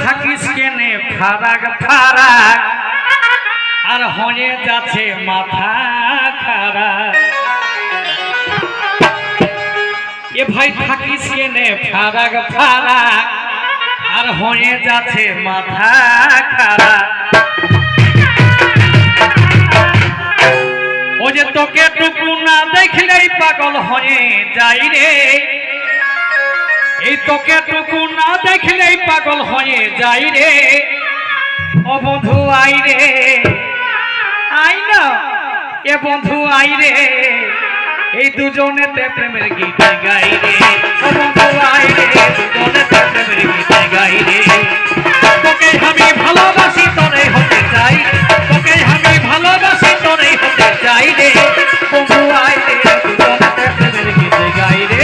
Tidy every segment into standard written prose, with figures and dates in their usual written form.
থাকিস কেনে ফারাক ফারাক আর হয়ে যাচ্ছে মাথা খারাপ। এ ভাই থাকিস কেনে ফারাক ফারাক আর হয়ে যাচ্ছে মাথা খারাপ। ও যে তোকে টুকু না দেখলেই পাগল হয়ে যাই রে, এই তোকে টুকু না দেখলেই পাগল হয়ে যাই রে। ও বন্ধু আই রে, আই না এ বন্ধু আই রে, এই দুজনেতে প্রেমের গীত গাই রে। ও বন্ধু আই রে, দুজনেতে প্রেমের গীত গাই রে। তোকে আমি ভালোবাসি তোরে হতে চাই, তোকে আমি ভালোবাসি তোরে হতে চাই রে। বন্ধু আই রে, দুজনেতে প্রেমের গীত গাই রে।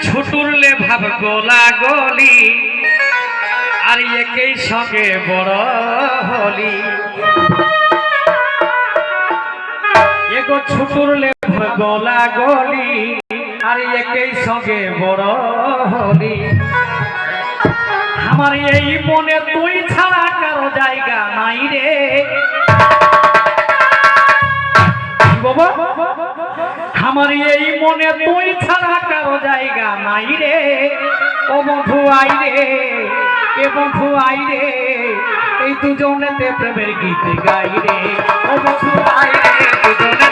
ছুটুরলে ভাব গোলা গলি আর একই সঙ্গে বড় হলি। এগো ছুটুরলে ভাব গোলা গলি আর একই সঙ্গে বড় হলি। আমার এই মনে তুই ছাড়া কারো জায়গা নাই রে বাবা, আমার এই মনে তুই ছাড়া কারো জায়গা নাই রে। ও বন্ধু আই রে, এ বন্ধু আই রে, এই দুজনেতে প্রেমের গীত গাই রে। ও বন্ধু আই রে, দুজনে